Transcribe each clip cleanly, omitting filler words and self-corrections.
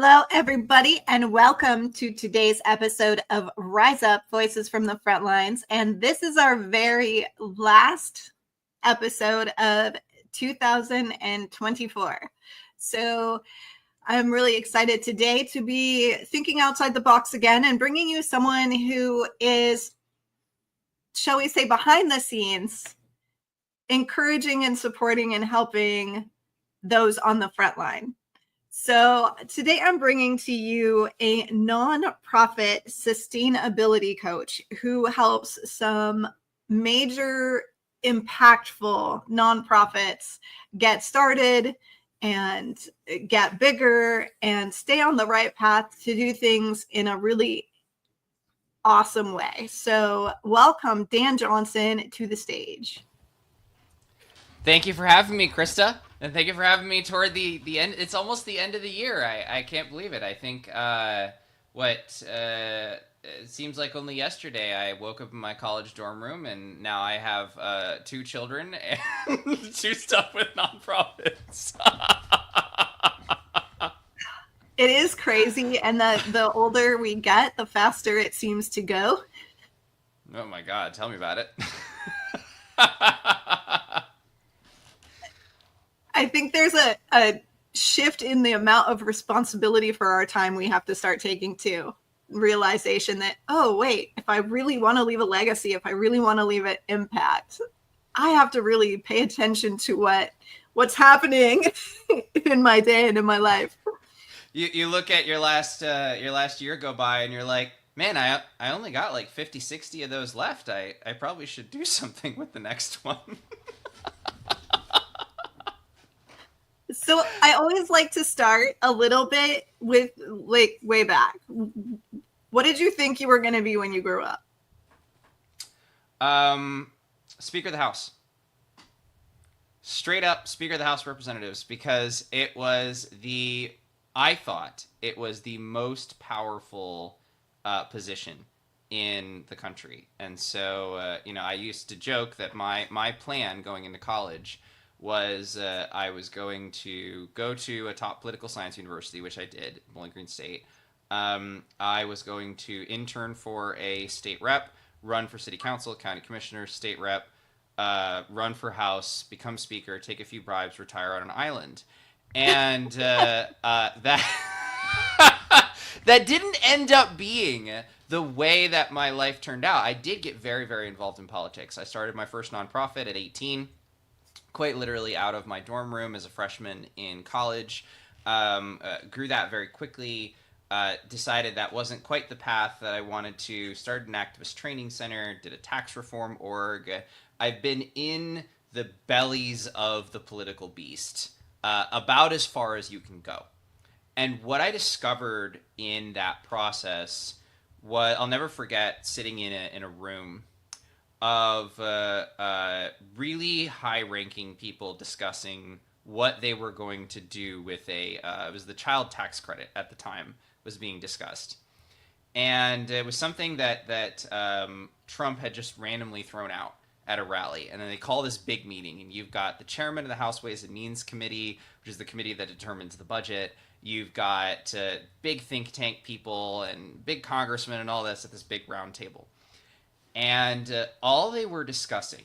Hello, everybody, and welcome to today's episode of Rise Up, Voices from the Frontlines. And this is our very last episode of 2024. So I'm really excited today to be thinking outside the box again and bringing you someone who is, shall we say, behind the scenes, encouraging and supporting and helping those on the front line. So today I'm bringing to you a nonprofit sustainability coach who helps some major impactful nonprofits get started and get bigger and stay on the right path to do things in a really awesome way. So welcome Dan Johnson to the stage. Thank you for having me, Krista, and thank you for having me toward the end. It's almost the end of the year. I can't believe it. I think it seems like only yesterday I woke up in my college dorm room, and now I have 2 children and do stuff with nonprofits. It is crazy, and the older we get, the faster it seems to go. Oh my God, tell me about it. I think there's a shift in the amount of responsibility for our time we have to start taking too. Realization that, oh, wait, if I really want to leave a legacy, if I really want to leave an impact, I have to really pay attention to what's happening in my day and in my life. You look at your last year go by and you're like, man, I only got like 50, 60 of those left. I probably should do something with the next one. So I always like to start a little bit with like way back. What did you think you were going to be when you grew up? Speaker of the House. Straight up Speaker of the House of Representatives, because I thought it was the most powerful position in the country. And so, I used to joke that my plan going into college was I was going to go to a top political science university, which I did, Bowling Green State. I was going to intern for a state rep, run for city council, county commissioner, state rep, run for House, become speaker, take a few bribes, retire on an island. And that that didn't end up being the way that my life turned out. I did get very, very involved in politics. I started my first nonprofit at 18. Quite literally out of my dorm room as a freshman in college. Grew that very quickly. Decided that wasn't quite the path that I wanted to. Started an activist training center. Did a tax reform org. I've been in the bellies of the political beast about as far as you can go. And what I discovered in that process was, I'll never forget sitting in a room of really high-ranking people discussing what they were going to do with it was the child tax credit at the time was being discussed. And it was something that Trump had just randomly thrown out at a rally. And then they call this big meeting, and you've got the chairman of the House Ways and Means Committee, which is the committee that determines the budget. You've got big think tank people and big congressmen and all this at this big round table. And all they were discussing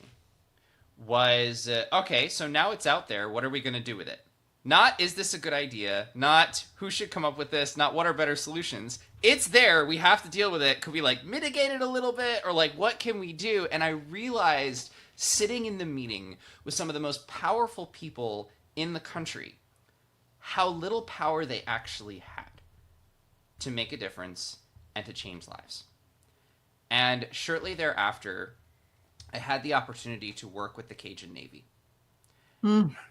was, okay, so now it's out there. What are we going to do with it? Not, is this a good idea? Not, who should come up with this? Not, what are better solutions? It's there. We have to deal with it. Could we, mitigate it a little bit? Or, what can we do? And I realized, sitting in the meeting with some of the most powerful people in the country, how little power they actually had to make a difference and to change lives. And shortly thereafter, I had the opportunity to work with the Cajun Navy.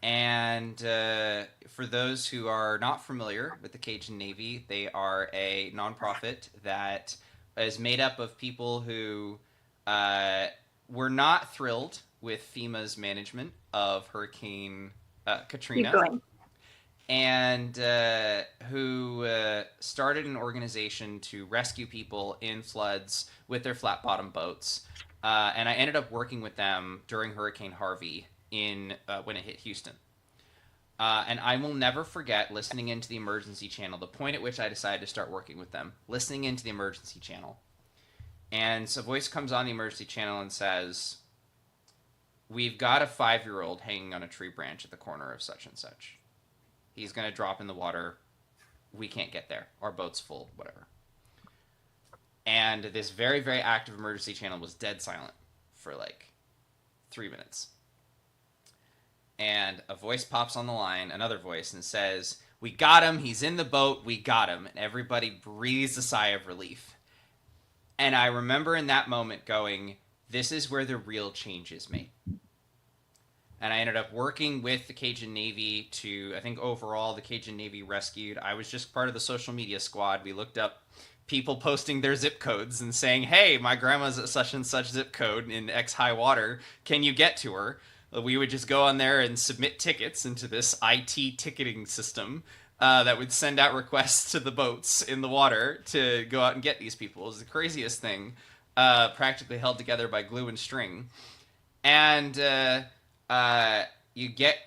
And for those who are not familiar with the Cajun Navy, they are a nonprofit that is made up of people who were not thrilled with FEMA's management of Hurricane Katrina. And who started an organization to rescue people in floods with their flat-bottom boats. And I ended up working with them during Hurricane Harvey when it hit Houston. And I will never forget listening into the emergency channel, the point at which I decided to start working with them, listening into the emergency channel. And so a voice comes on the emergency channel and says, "We've got a 5-year-old hanging on a tree branch at the corner of such and such. He's going to drop in the water. We can't get there. Our boat's full, whatever." And this very, very active emergency channel was dead silent for like 3 minutes. And a voice pops on the line, another voice, and says, "We got him. He's in the boat. We got him." And everybody breathes a sigh of relief. And I remember in that moment going, this is where the real change is made. And I ended up working with the Cajun Navy to, I think overall, the Cajun Navy rescued. I was just part of the social media squad. We looked up people posting their zip codes and saying, "Hey, my grandma's at such and such zip code in X high water. Can you get to her?" We would just go on there and submit tickets into this IT ticketing system that would send out requests to the boats in the water to go out and get these people. It was the craziest thing, practically held together by glue and string. And you get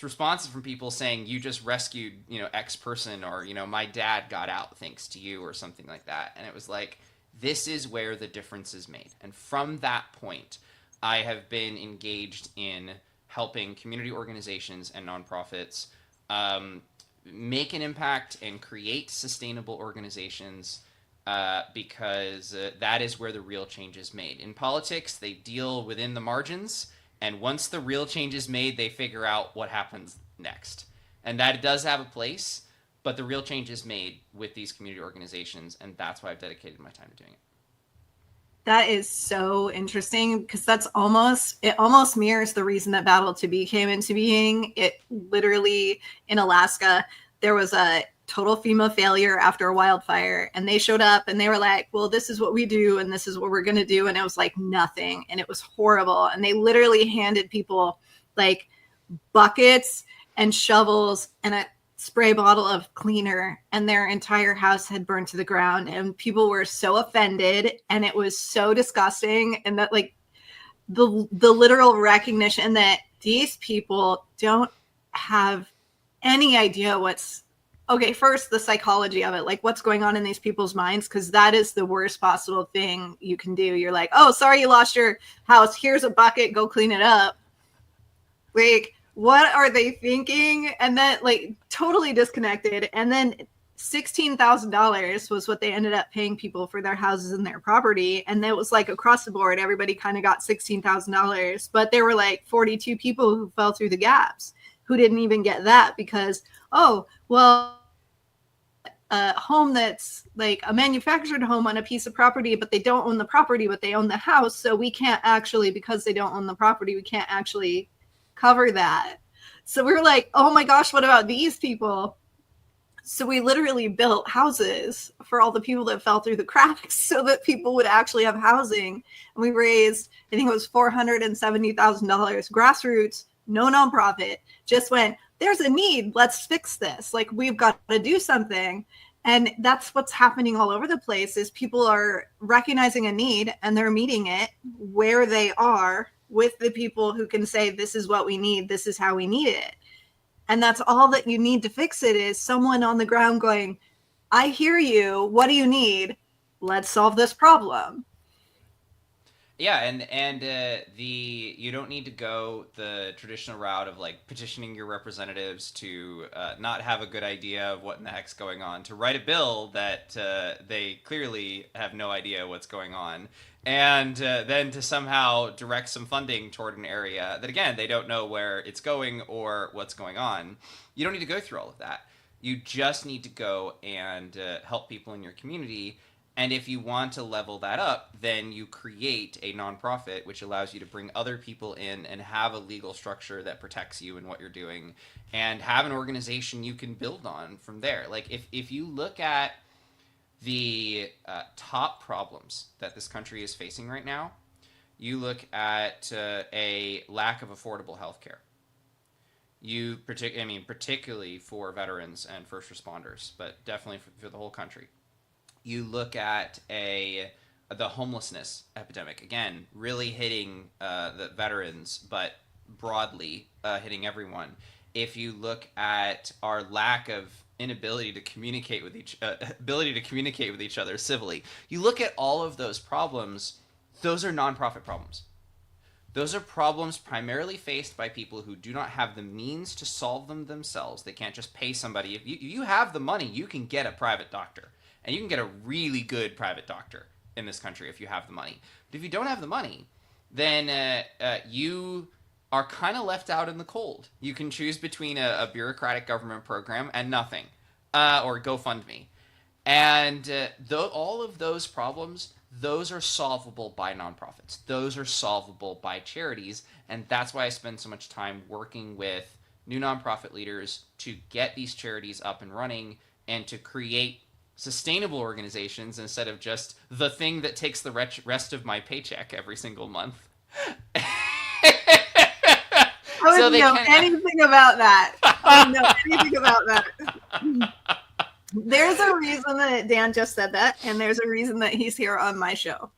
responses from people saying, "You just rescued, X person," or, "My dad got out thanks to you," or something like that. And it was like, this is where the difference is made. And from that point, I have been engaged in helping community organizations and nonprofits make an impact and create sustainable organizations because that is where the real change is made. In politics, they deal within the margins, and once the real change is made, they figure out what happens next. And that does have a place, but the real change is made with these community organizations, and that's why I've dedicated my time to doing it. That is so interesting because it almost mirrors the reason that Battle to Be came into being. It literally, in Alaska, there was a total FEMA failure after a wildfire, and they showed up and they were like, "Well, this is what we do and this is what we're going to do." And it was like nothing, and it was horrible. And they literally handed people like buckets and shovels and a spray bottle of cleaner, and their entire house had burned to the ground, and people were so offended, and it was so disgusting. And that, like, the literal recognition that these people don't have any idea what's okay. First, the psychology of it, like what's going on in these people's minds, because that is the worst possible thing you can do. You're like, "Oh, sorry, you lost your house. Here's a bucket. Go clean it up." Like, what are they thinking? And then, like, totally disconnected. And then $16,000 was what they ended up paying people for their houses and their property. And it was like across the board, everybody kind of got $16,000. But there were like 42 people who fell through the gaps who didn't even get that because, oh, well, a home that's like a manufactured home on a piece of property, but they don't own the property, but they own the house. So we can't actually, because they don't own the property, we can't actually cover that. So we were like, "Oh my gosh, what about these people?" So we literally built houses for all the people that fell through the cracks so that people would actually have housing. And we raised, I think it was $470,000, grassroots, no nonprofit, just went, "There's a need, let's fix this. Like, we've got to do something." And that's what's happening all over the place is people are recognizing a need and they're meeting it where they are with the people who can say, "This is what we need. This is how we need it." And that's all that you need to fix it is someone on the ground going, "I hear you. What do you need? Let's solve this problem." Yeah, and you don't need to go the traditional route of like petitioning your representatives to not have a good idea of what in the heck's going on, to write a bill that they clearly have no idea what's going on, and then to somehow direct some funding toward an area that, again, they don't know where it's going or what's going on. You don't need to go through all of that. You just need to go and help people in your community. And if you want to level that up, then you create a nonprofit which allows you to bring other people in and have a legal structure that protects you in what you're doing and have an organization you can build on from there. Like, if you look at the top problems that this country is facing right now, you look at a lack of affordable healthcare. Particularly for veterans and first responders, but definitely for the whole country. You look at the homelessness epidemic, again, really hitting the veterans, but broadly hitting everyone. if you look at our lack of inability to communicate with ability to communicate with each other civilly, you look at all of those problems, those are nonprofit problems. Those are problems primarily faced by people who do not have the means to solve them themselves. They can't just pay somebody. If you have the money, you can get a private doctor. And you can get a really good private doctor in this country if you have the money. But if you don't have the money, then you are kind of left out in the cold. You can choose between a bureaucratic government program and nothing, or GoFundMe. And all of those problems, those are solvable by nonprofits. Those are solvable by charities. And that's why I spend so much time working with new nonprofit leaders to get these charities up and running and to create sustainable organizations instead of just the thing that takes the rest of my paycheck every single month. I wouldn't know anything about that. I wouldn't know anything about that. There's a reason that Dan just said that, and there's a reason that he's here on my show.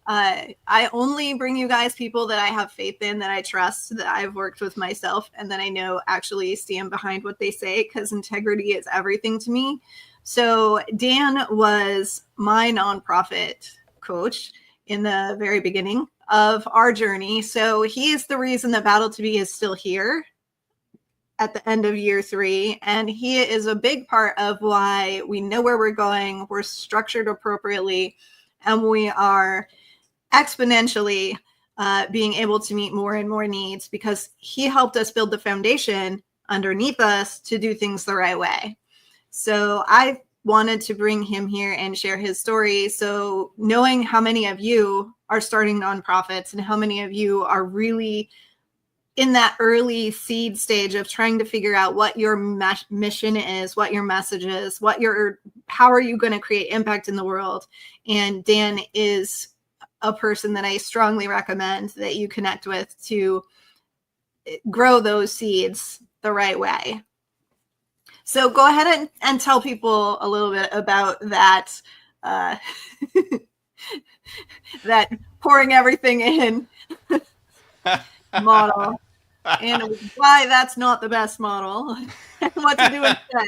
I only bring you guys people that I have faith in, that I trust, that I've worked with myself, and that I know actually stand behind what they say, because integrity is everything to me. So Dan was my nonprofit coach in the very beginning of our journey. So he is the reason that Battle to Be is still here at the end of year 3. And he is a big part of why we know where we're going. We're structured appropriately, and we are exponentially being able to meet more and more needs, because he helped us build the foundation underneath us to do things the right way. So I wanted to bring him here and share his story. So knowing how many of you are starting nonprofits and how many of you are really in that early seed stage of trying to figure out what your mission is, what your message is, how are you going to create impact in the world. And Dan is a person that I strongly recommend that you connect with to grow those seeds the right way. So go ahead and tell people a little bit about that, that pouring everything in model, and why that's not the best model, and what to do instead.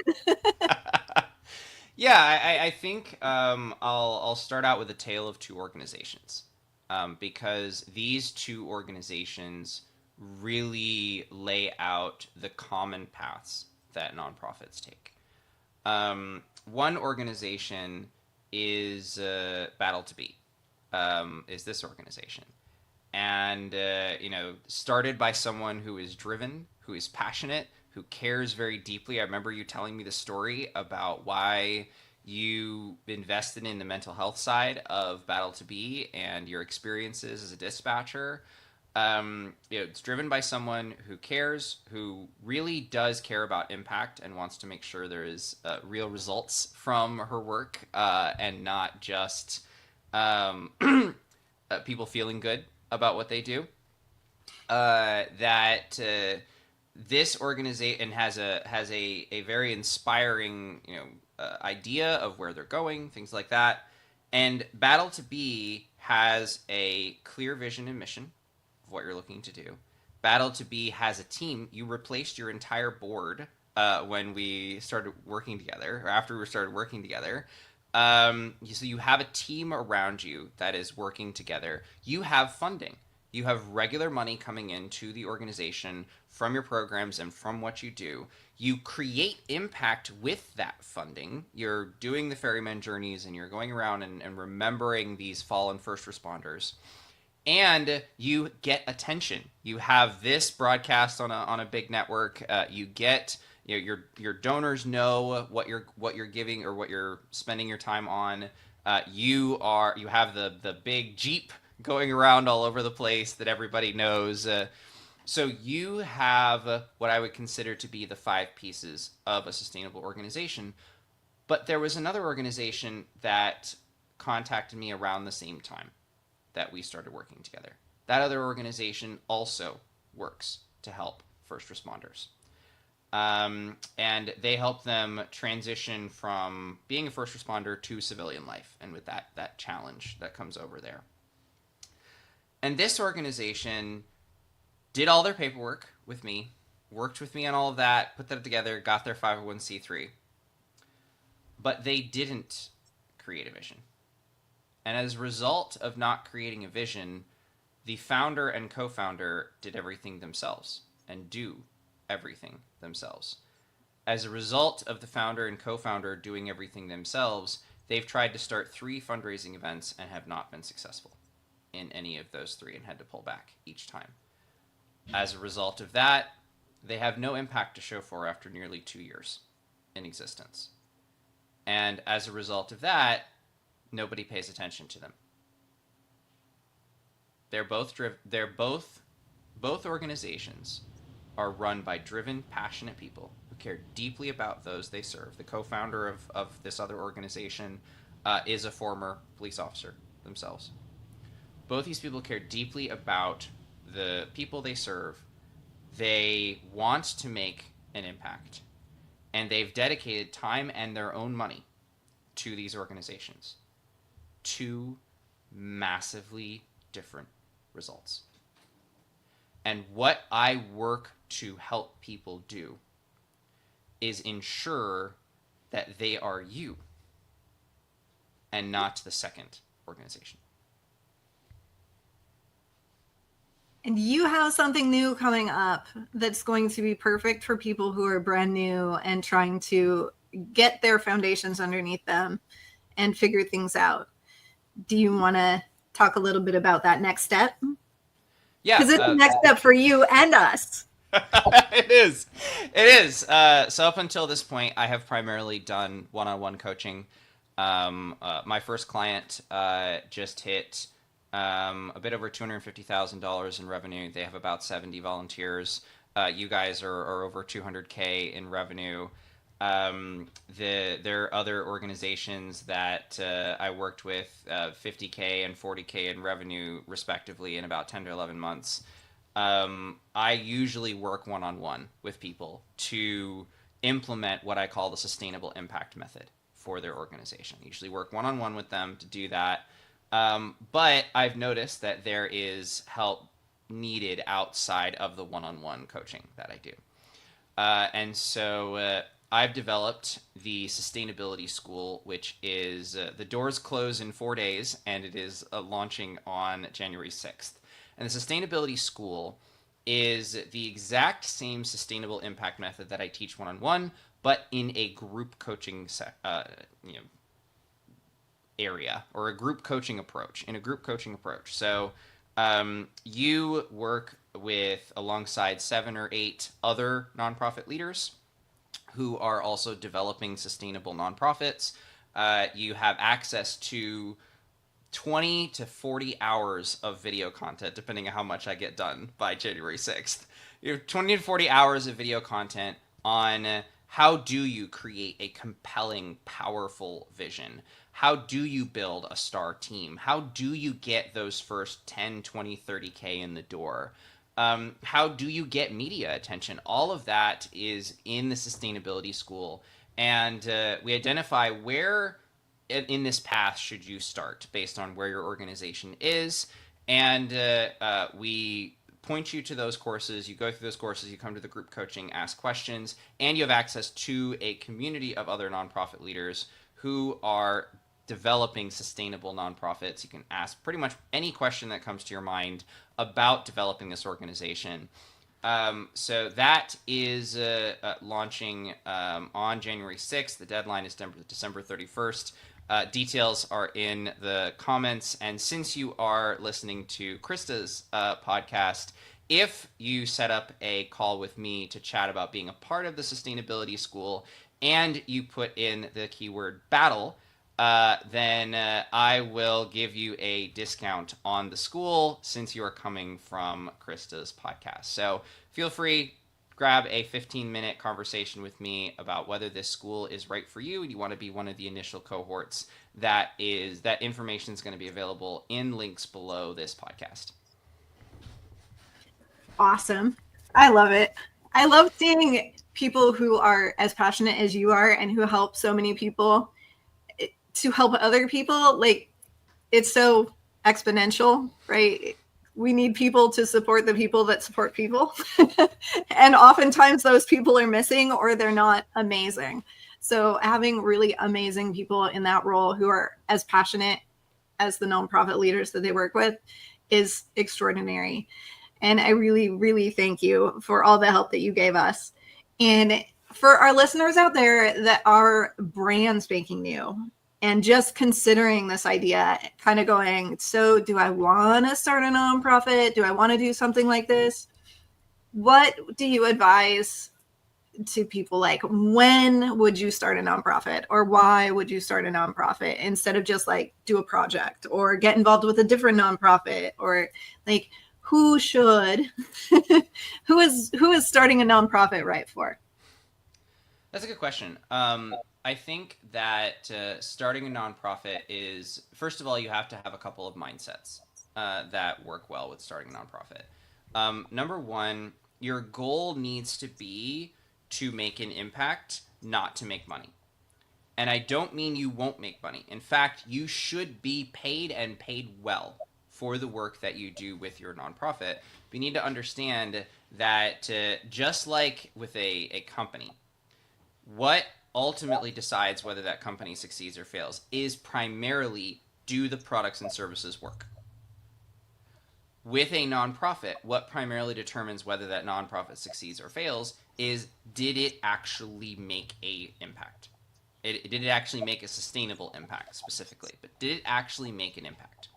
Yeah, I think I'll start out with a tale of two organizations, because these two organizations really lay out the common paths that nonprofits take. One organization is Battle to Be, is this organization. And, started by someone who is driven, who is passionate, who cares very deeply. I remember you telling me the story about why you invested in the mental health side of Battle to Be and your experiences as a dispatcher. It's driven by someone who cares, who really does care about impact and wants to make sure there is real results from her work, and not just people feeling good about what they do. This organization has a very inspiring idea of where they're going, things like that. And Battle to Be has a clear vision and mission of what you're looking to do. Battle to Be has a team. You replaced your entire board when we started working together, or after we started working together. So you have a team around you that is working together. You have funding. You have regular money coming into the organization from your programs and from what you do. You create impact with that funding. You're doing the ferryman journeys, and you're going around and remembering these fallen first responders. And you get attention. You have this broadcast on a big network. You get your donors know what you're giving or what you're spending your time on. You have the big Jeep going around all over the place that everybody knows. So you have what I would consider to be the 5 pieces of a sustainable organization. But there was another organization that contacted me around the same time that we started working together. That other organization also works to help first responders. And they help them transition from being a first responder to civilian life, and with that challenge that comes over there. And this organization did all their paperwork with me, worked with me on all of that, put that together, got their 501c3. But they didn't create a vision. And as a result of not creating a vision, the founder and co-founder did everything themselves and do everything themselves. As a result of the founder and co-founder doing everything themselves, they've tried to start 3 fundraising events and have not been successful in any of those 3 and had to pull back each time. As a result of that, they have no impact to show for after nearly 2 years in existence. And as a result of that, nobody pays attention to them. Both organizations are run by driven, passionate people who care deeply about those they serve. The co-founder of this other organization is a former police officer themselves. Both these people care deeply about the people they serve. They want to make an impact, and they've dedicated time and their own money to these organizations. 2 massively different results. And what I work to help people do is ensure that they are you and not the second organization. And you have something new coming up that's going to be perfect for people who are brand new and trying to get their foundations underneath them and figure things out. Do you want to talk a little bit about that next step? Yeah. Because it's the next step for you and us. It is. So up until this point, I have primarily done one-on-one coaching. My first client just hit a bit over $250,000 in revenue. They have about 70 volunteers. You guys are over 200K in revenue. There are other organizations that I worked with, 50K and 40K in revenue, respectively, in about 10 to 11 months. I usually work one-on-one with people to implement what I call the sustainable impact method for their organization. I usually work one-on-one with them to do that. But I've noticed that there is help needed outside of the one-on-one coaching that I do. And so I've developed the Sustainability School, which is the doors close in 4 days, and it is launching on January 6th. And the Sustainability School is the exact same sustainable impact method that I teach one-on-one, but in a group coaching area, or a group coaching approach. So you work with alongside 7 or 8 other nonprofit leaders who are also developing sustainable nonprofits. You have access to 20 to 40 hours of video content, depending on how much I get done by January 6th. You have 20 to 40 hours of video content on how do you create a compelling, powerful vision? How do you build a star team? How do you get those first 10, 20, 30K in the door? How do you get media attention? All of that is in the Sustainability School. And we identify where in this path should you start based on where your organization is. And we point you to those courses. You go through those courses, you come to the group coaching, ask questions, and you have access to a community of other nonprofit leaders who are developing sustainable nonprofits. You can ask pretty much any question that comes to your mind about developing this organization. So that is launching on January 6th. The deadline is December 31st. Details are in the comments. And since you are listening to Krista's podcast, if you set up a call with me to chat about being a part of the Sustainability School and you put in the keyword battle, then I will give you a discount on the school since you are coming from Krista's podcast. So feel free, grab a 15-minute conversation with me about whether this school is right for you and you want to be one of the initial cohorts. That information is going to be available in links below this podcast. Awesome. I love it. I love seeing people who are as passionate as you are and who help so many people to help other people. Like, it's so exponential, right? we need people to support the people that support people. And oftentimes those people are missing or they're not amazing. So having really amazing people in that role who are as passionate as the nonprofit leaders that they work with is extraordinary. And I really, really thank you for all the help that you gave us. And for our listeners out there that are brand spanking new and just considering this idea, kind of going, so do I want to start a nonprofit? Do I want to do something like this? What do you advise to people? Like, when would you start a nonprofit, or why would you start a nonprofit instead of just like do a project or get involved with a different nonprofit? Or like, who should who is starting a nonprofit right for? That's a good question. I think that starting a nonprofit is, first of all, you have to have a couple of mindsets that work well with starting a nonprofit. Number one, your goal needs to be to make an impact, not to make money. And I don't mean you won't make money. In fact, you should be paid, and paid well, for the work that you do with your nonprofit. But you need to understand that just like with a company, what ultimately decides whether that company succeeds or fails is primarily, do the products and services work? With a nonprofit, what primarily determines whether that nonprofit succeeds or fails is, did it actually make a impact? Did it actually make a sustainable impact specifically? But did it actually make an impact?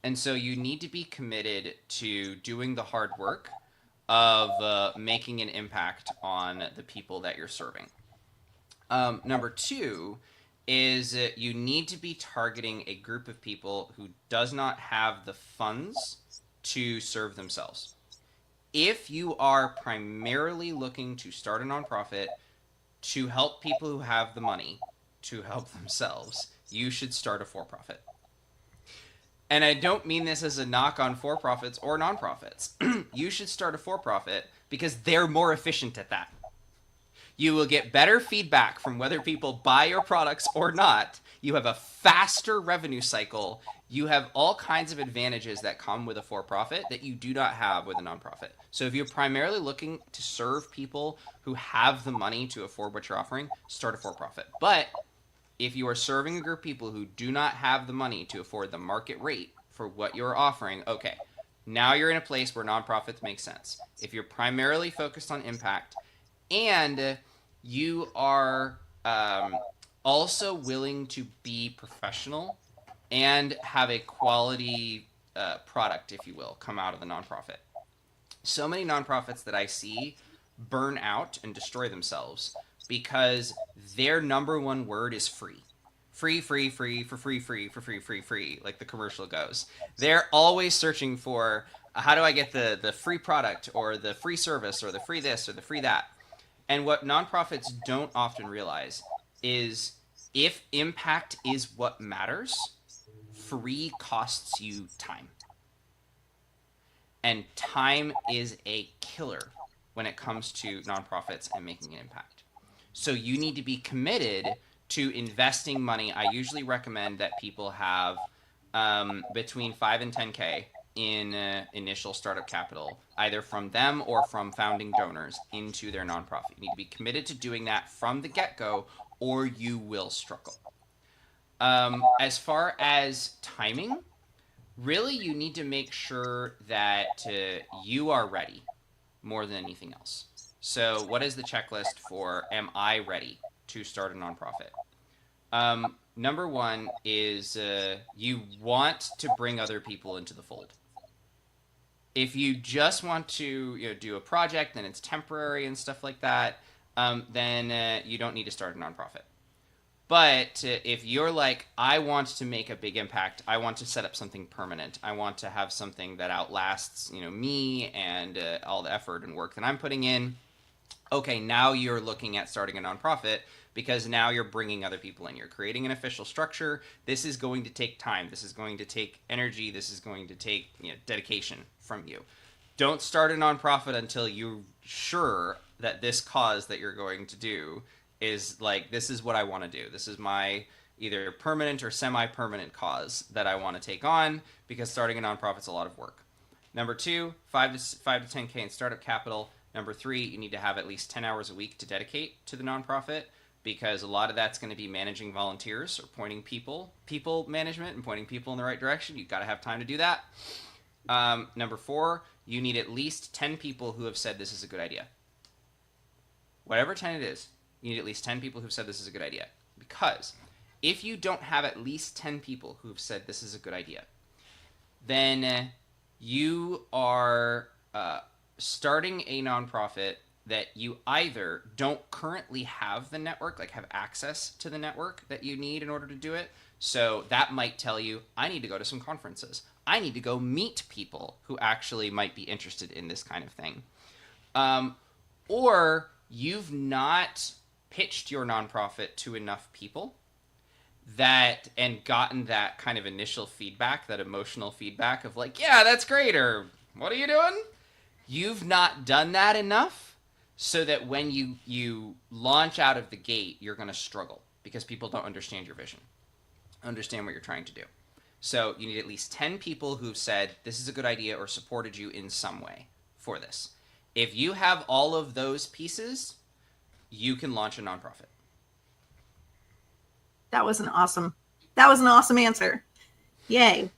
And so you need to be committed to doing the hard work of making an impact on the people that you're serving. Number two is you need to be targeting a group of people who does not have the funds to serve themselves. If you are primarily looking to start a nonprofit to help people who have the money to help themselves, you should start a for-profit. And I don't mean this as a knock on for-profits or nonprofits. You should start a for-profit because they're more efficient at that. You will get better feedback from whether people buy your products or not. You have a faster revenue cycle. You have all kinds of advantages that come with a for-profit that you do not have with a nonprofit. So if you're primarily looking to serve people who have the money to afford what you're offering, start a for-profit. But if you are serving a group of people who do not have the money to afford the market rate for what you're offering, okay, now you're in a place where nonprofits make sense. If you're primarily focused on impact, and you are also willing to be professional and have a quality product, if you will, come out of the nonprofit. So many nonprofits that I see burn out and destroy themselves because their number one word is free. Free, free, free, for free, free, for free, free, free, like the commercial goes. They're always searching for, how do I get the free product or the free service or the free this or the free that? And what nonprofits don't often realize is, if impact is what matters, free costs you time. And time is a killer when it comes to nonprofits and making an impact. So you need to be committed to investing money. I usually recommend that people have between 5 and 10K in initial startup capital, either from them or from founding donors, into their nonprofit. You need to be committed to doing that from the get-go, or you will struggle. As far as timing, really you need to make sure that you are ready more than anything else. So what is the checklist for, am I ready to start a nonprofit? Number one is you want to bring other people into the fold. If you just want to do a project and it's temporary and stuff like that, then you don't need to start a nonprofit. But if you're like, I want to make a big impact, I want to set up something permanent, I want to have something that outlasts me and all the effort and work that I'm putting in, okay, now you're looking at starting a nonprofit, because now you're bringing other people in. You're creating an official structure. This is going to take time. This is going to take energy. This is going to take dedication from you. Don't start a nonprofit until you're sure that this cause that you're going to do is like, this is what I want to do. This is my either permanent or semi-permanent cause that I want to take on, because starting a nonprofit is a lot of work. Number 2, 5 to 10K in startup capital. Number 3, you need to have at least 10 hours a week to dedicate to the nonprofit, because a lot of that's going to be managing volunteers or pointing people management and pointing people in the right direction. You've got to have time to do that. Number 4, you need at least 10 people who have said this is a good idea. Whatever 10 it is, you need at least 10 people who've said this is a good idea. Because if you don't have at least 10 people who've said this is a good idea, then you are starting a nonprofit that you either don't currently have the network, like have access to the network that you need in order to do it. So that might tell you, I need to go to some conferences. I need to go meet people who actually might be interested in this kind of thing. Or you've not pitched your nonprofit to enough people and gotten that kind of initial feedback, that emotional feedback of like, yeah, that's great, or what are you doing? You've not done that enough so that when you launch out of the gate, you're going to struggle because people don't understand your vision, understand what you're trying to do. So you need at least 10 people who've said this is a good idea or supported you in some way for this. If you have all of those pieces, you can launch a nonprofit. That was an awesome answer. Yay.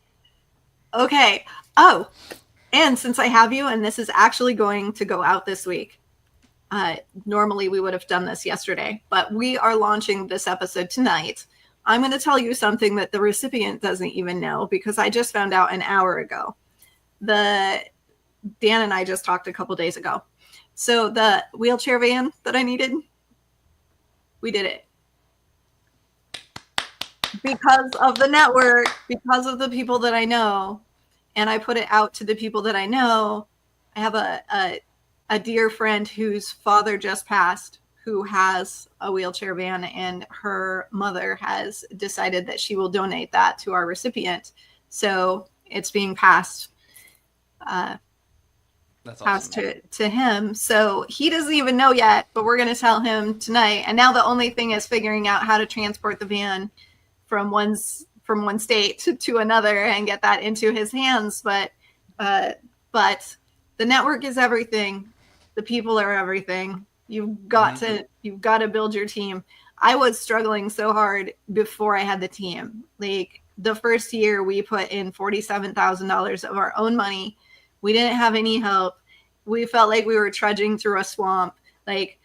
Okay. Oh, and since I have you, and this is actually going to go out this week, normally we would have done this yesterday, but we are launching this episode tonight. I'm going to tell you something that the recipient doesn't even know, because I just found out an hour ago. Dan and I just talked a couple days ago. So the wheelchair van that I needed, we did it. Because of the network, because of the people that I know, and I put it out to the people that I know. I have a dear friend whose father just passed, who has a wheelchair van, and her mother has decided that she will donate that to our recipient. So it's being passed. That's awesome. To him. So he doesn't even know yet, but we're going to tell him tonight. And now the only thing is figuring out how to transport the van from one state to another and get that into his hands. But the network is everything. The people are everything. You've got to build your team. I was struggling so hard before I had the team. Like the first year we put in $47,000 of our own money. We didn't have any help. We felt like we were trudging through a swamp. Like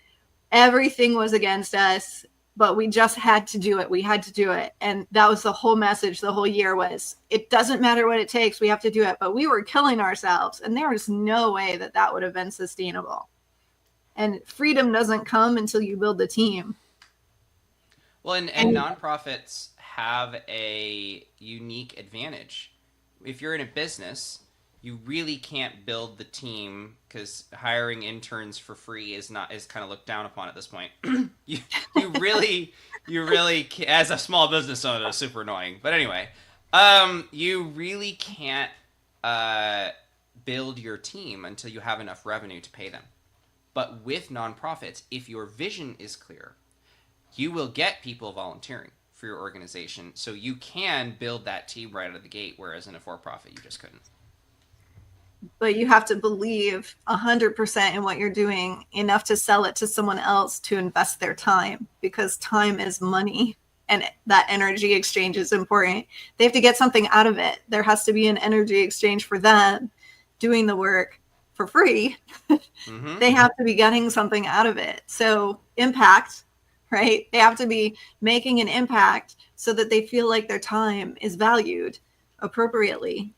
everything was against us, but we just had to do it. We had to do it. And that was the whole message the whole year was, it doesn't matter what it takes. We have to do it. But we were killing ourselves. And there was no way that would have been sustainable. And freedom doesn't come until you build the team. Well, and nonprofits have a unique advantage. If you're in a business, you really can't build the team because hiring interns for free is kind of looked down upon at this point. you really, as a small business owner, it's super annoying. But anyway, you really can't build your team until you have enough revenue to pay them. But with nonprofits, if your vision is clear, you will get people volunteering for your organization, so you can build that team right out of the gate, whereas in a for-profit, you just couldn't. But you have to believe 100% in what you're doing, enough to sell it to someone else to invest their time, because time is money and that energy exchange is important. They have to get something out of it. There has to be an energy exchange for them doing the work for free. Mm-hmm. They have to be getting something out of it. So impact, right? They have to be making an impact so that they feel like their time is valued appropriately.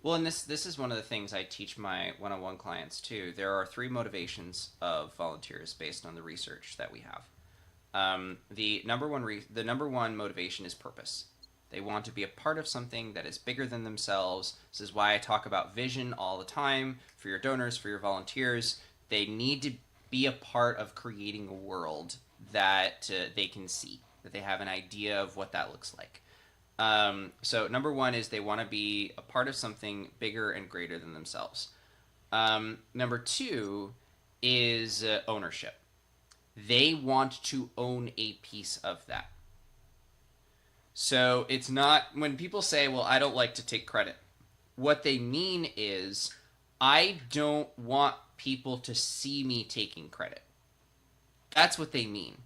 Well, and this is one of the things I teach my one-on-one clients too. There are 3 motivations of volunteers based on the research that we have. The number one motivation is purpose. They want to be a part of something that is bigger than themselves. This is why I talk about vision all the time for your donors, for your volunteers. They need to be a part of creating a world that they can see, that they have an idea of what that looks like. So number 1 is they want to be a part of something bigger and greater than themselves. Number 2 is ownership. They want to own a piece of that. So it's not, when people say, well, I don't like to take credit. what they mean is, I don't want people to see me taking credit. That's what they mean.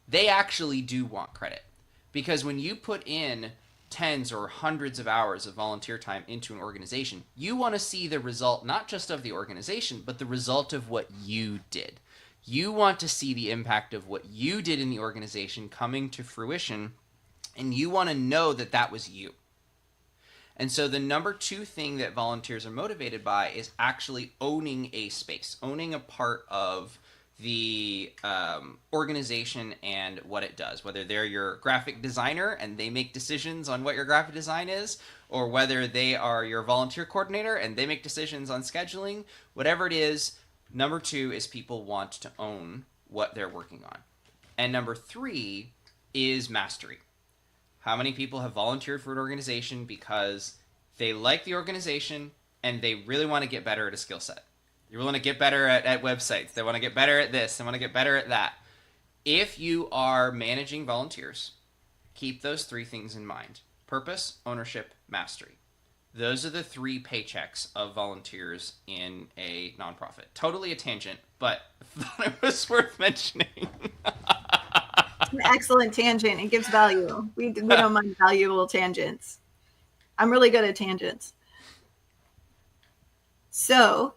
They actually do want credit. Because when you put in tens or hundreds of hours of volunteer time into an organization, you want to see the result, not just of the organization, but the result of what you did. You want to see the impact of what you did in the organization coming to fruition, and you want to know that that was you. And so the number two thing that volunteers are motivated by is actually owning a space, owning a part of the organization and what it does, whether they're your graphic designer and they make decisions on what your graphic design is, or whether they are your volunteer coordinator and they make decisions on scheduling, whatever it is. Number two is people want to own what they're working on. And number three is mastery. How many people have volunteered for an organization because they like the organization and they really want to get better at a skill set? You want to get better at websites. They want to get better at this. They want to get better at that. If you are managing volunteers, keep those three things in mind. Purpose, ownership, mastery. Those are the three paychecks of volunteers in a nonprofit. Totally a tangent, but I thought it was worth mentioning. An excellent tangent. It gives value. We don't mind valuable tangents. I'm really good at tangents. So,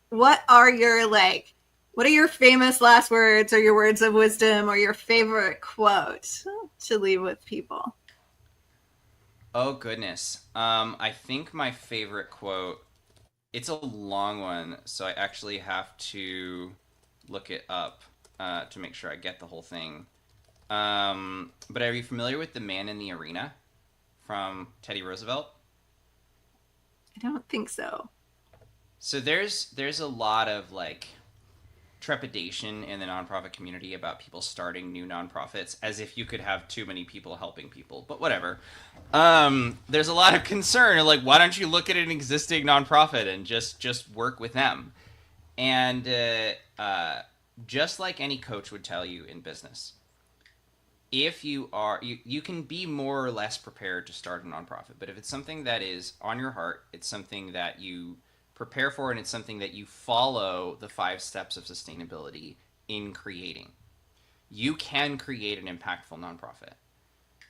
what are your famous last words or your words of wisdom or your favorite quote to leave with people? Oh, goodness. I think my favorite quote, it's a long one, so I actually have to look it up to make sure I get the whole thing. But are you familiar with The Man in the Arena from Teddy Roosevelt? I don't think so. So there's a lot of trepidation in the nonprofit community about people starting new nonprofits, as if you could have too many people helping people, but whatever. There's a lot of concern, why don't you look at an existing nonprofit and just work with them? And just like any coach would tell you in business, if you can be more or less prepared to start a nonprofit, but if it's something that is on your heart, it's something that you prepare for, and it's something that you follow the 5 steps of sustainability in creating, you can create an impactful nonprofit.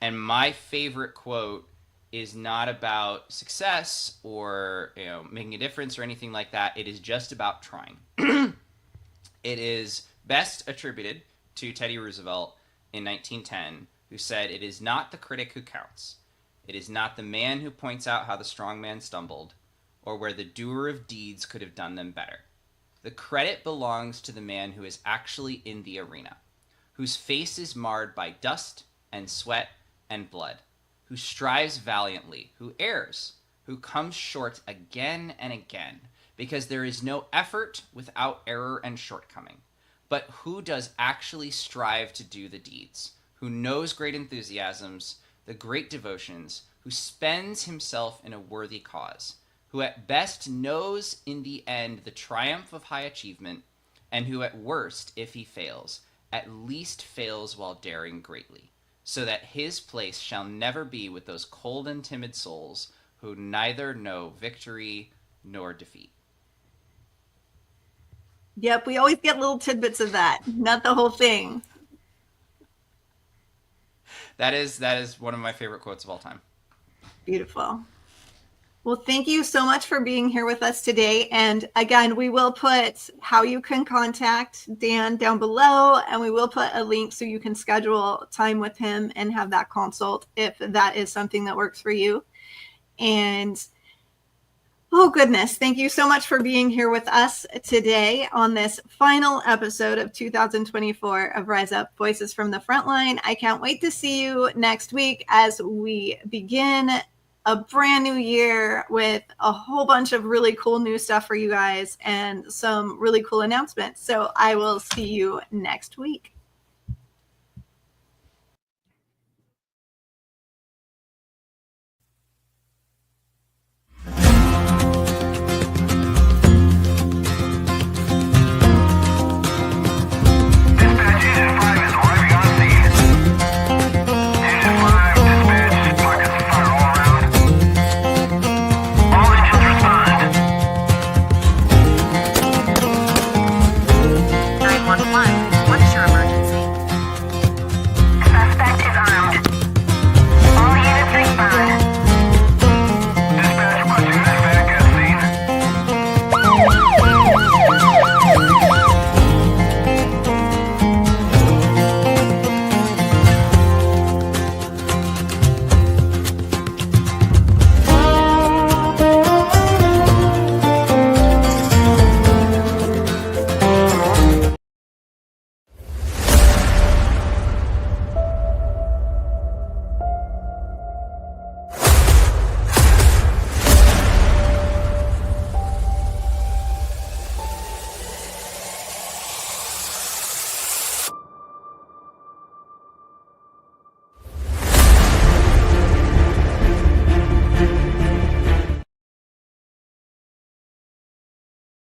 And my favorite quote is not about success or making a difference or anything like that. It is just about trying. It is best attributed to Teddy Roosevelt in 1910, who said, "It is not the critic who counts. It is not the man who points out how the strong man stumbled, or where the doer of deeds could have done them better. The credit belongs to the man who is actually in the arena, whose face is marred by dust and sweat and blood, who strives valiantly, who errs, who comes short again and again, because there is no effort without error and shortcoming, but who does actually strive to do the deeds, who knows great enthusiasms, the great devotions, who spends himself in a worthy cause, who at best knows in the end the triumph of high achievement, and who at worst, if he fails, at least fails while daring greatly, so that his place shall never be with those cold and timid souls who neither know victory nor defeat." Yep, we always get little tidbits of that, not the whole thing. That is one of my favorite quotes of all time. Beautiful. Well, thank you so much for being here with us today. And again, we will put how you can contact Dan down below, and we will put a link so you can schedule time with him and have that consult if that is something that works for you. And oh goodness, thank you so much for being here with us today on this final episode of 2024 of Rise Up, Voices from the Frontline. I can't wait to see you next week as we begin a brand new year with a whole bunch of really cool new stuff for you guys and some really cool announcements. So I will see you next week.